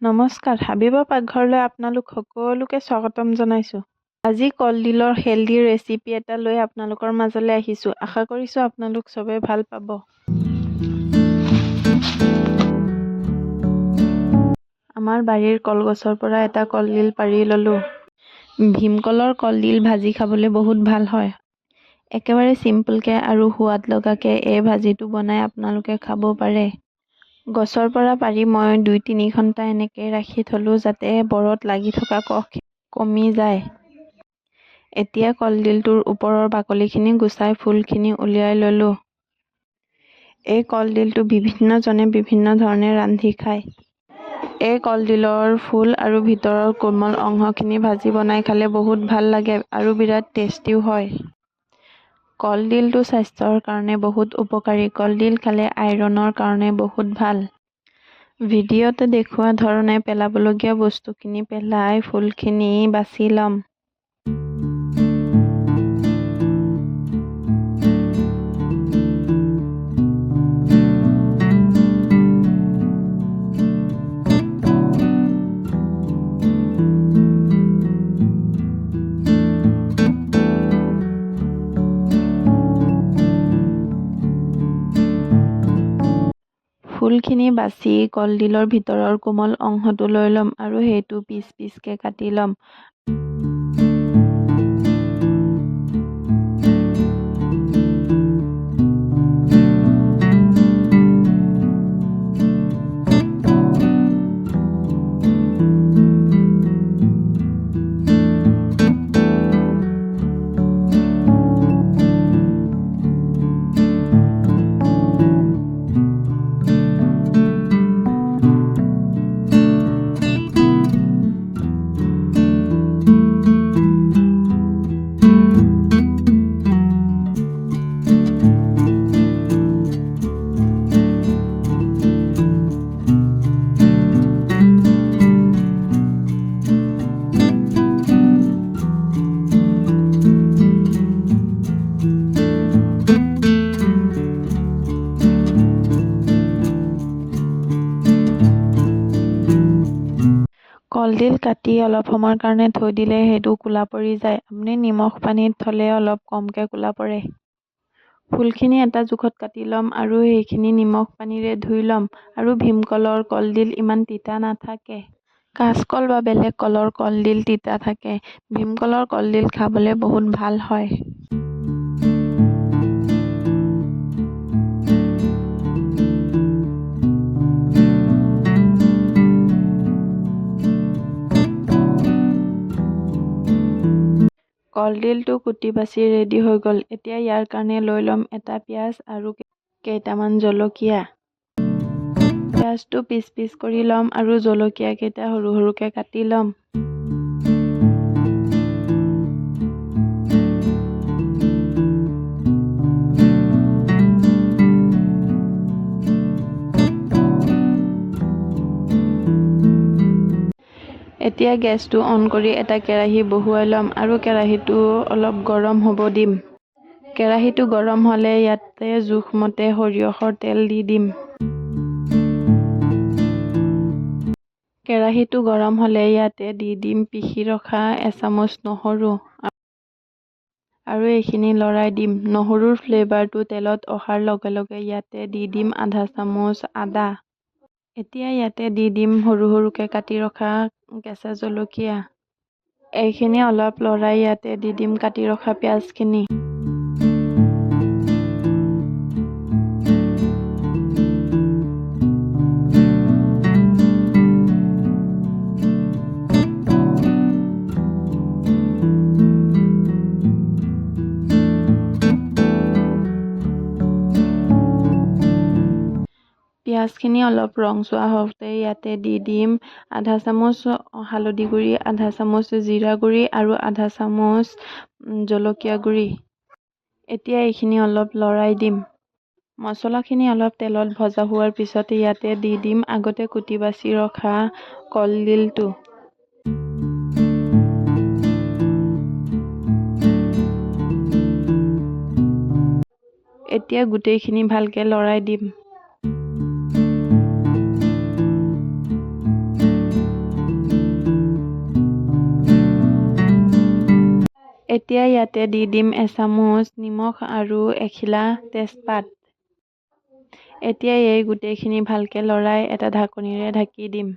নমস্কাৰ, হাবিবা পাকঘৰলৈ আপোনালোক সকলোকে স্বাগতম জনাইছোঁ। আজি কলডিলৰ হেল্ডি ৰেচিপি এটা লৈ আপোনালোকৰ মাজলৈ আহিছোঁ। আশা কৰিছোঁ আপোনালোক চবে ভাল পাব। আমাৰ বাৰীৰ কলগছৰ পৰা এটা কলডিল পাৰি ল'লোঁ। ভীমকলৰ কলডিল ভাজি খাবলৈ বহুত ভাল হয়। একেবাৰে চিম্পলকৈ আৰু সোৱাদ লগাকৈ এই ভাজিটো বনাই আপোনালোকে খাব পাৰে। গছৰ পৰা পাৰি মই 2-3 ঘণ্টা এনেকৈ ৰাখি থলোঁ যাতে বৰত লাগি থকা কষ কমি যায়। এতিয়া কলডিলটোৰ ওপৰৰ বাকলিখিনি গুচাই ফুলখিনি উলিয়াই ল'লোঁ। এই কলডিলটো বিভিন্নজনে বিভিন্ন ধৰণে ৰান্ধি খায়। এই কলডিলৰ ফুল আৰু ভিতৰৰ কোমল অংশখিনি ভাজি বনাই খালে বহুত ভাল লাগে আৰু বিৰাট টেষ্টিও হয়। কলডিলটো স্বাস্থ্যৰ কাৰণে বহুত উপকাৰী। কলডিল খালে আইৰণৰ কাৰণে বহুত ভাল। ভিডিঅ'তে দেখুওৱা ধৰণে পেলাবলগীয়া বস্তুখিনি পেলাই ফুলখিনি বাছি ল'ম। ফুলখিনি বাছি কলডিলৰ ভিতৰৰ কোমল অংশটো লৈ ল'ম আৰু সেইটো পিচ পিচকৈ কাটি ল'ম। কলডিল কাটি অলপ সময়ৰ কাৰণে থৈ দিলে সেইটো ক'লা পৰি যায়। আপুনি নিমখ পানীত থ'লে অলপ কমকৈ ক'লা পৰে। ফুলখিনি এটা জোখত কাটি ল'ম আৰু সেইখিনি নিমখ পানীৰে ধুই ল'ম আৰু ভীমকলৰ কলডিল ইমান তিতা নাথাকে। কাচকল বা বেলেগ কলৰ কলডিল তিতা থাকে। ভীমকলৰ কলডিল খাবলৈ বহুত ভাল হয়। কলডিলটো কুটি বাছি ৰেডি হৈ গ'ল। এতিয়া ইয়াৰ কাৰণে লৈ ল'ম এটা পিঁয়াজ আৰু কেইটামান জলকীয়া। পিঁয়াজটো পিচ পিচ কৰি ল'ম আৰু জলকীয়াকেইটা সৰু সৰুকৈ কাটি ল'ম। এতিয়া গেছটো অন কৰি এটা কেৰাহী বহুৱাই ল'ম আৰু কেৰাহীটো অলপ গৰম হ'ব দিম। কেৰাহীটো গৰম হ'লে ইয়াতে জোখমতে সৰিয়হৰ তেল দি দিম। কেৰাহীটো গৰম হ'লে ইয়াতে দি দিম পিহি ৰখা এচামুচ নহৰু আৰু এইখিনি লৰাই দিম। নহৰুৰ ফ্লেভাৰটো তেলত অহাৰ লগে লগে ইয়াতে দি দিম আধা চামুচ আদা। এতিয়া ইয়াতে দি দিম সৰু সৰুকৈ কাটি ৰখা কেঁচা জলকীয়া। এইখিনি অলপ লৰাই ইয়াতে দি দিম কাটি ৰখা পিঁয়াজখিনি। পিঁয়াজখিনি অলপ ৰংচোৱা হওঁতে ইয়াতে দি দিম আধা চামুচ হালধি গুড়ি, আধা চামুচ জিৰা গুড়ি আৰু আধা চামুচ জলকীয়া গুড়ি। এতিয়া এইখিনি অলপ লৰাই দিম। মছলাখিনি অলপ তেলত ভজা হোৱাৰ পিছত ইয়াতে দি দিম আগতে কুটি বাছি ৰখা কলডিলটো। এতিয়া গোটেইখিনি ভালকৈ লৰাই দিম। এতিয়া ইয়াতে দি দিম এচামুচ নিমখ আৰু এখিলা তেজপাত। এতিয়া এই গোটেইখিনি ভালকে লৰাই এটা ঢাকনিৰে ঢাকি দিম।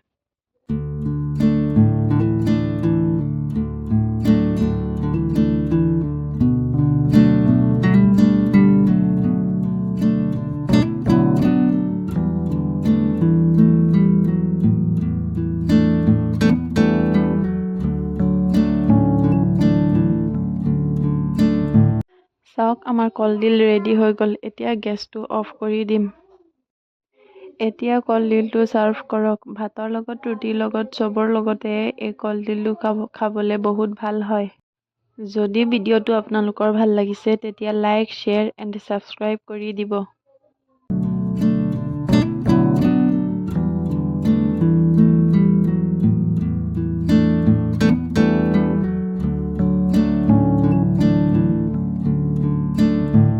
চাওক আমাৰ কলডিল ৰেডি হৈ গ'ল। এতিয়া গেছটো অফ কৰি দিম। এতিয়া কলডিলটো ছাৰ্ভ কৰক। ভাতৰ লগত, ৰুটিৰ লগত, চবৰ লগতে এই কলডিলটো খাবলৈ বহুত ভাল হয়। যদি ভিডিঅ'টো আপোনালোকৰ ভাল লাগিছে তেতিয়া লাইক, শ্বেয়াৰ এণ্ড ছাবস্ক্ৰাইব কৰি দিব।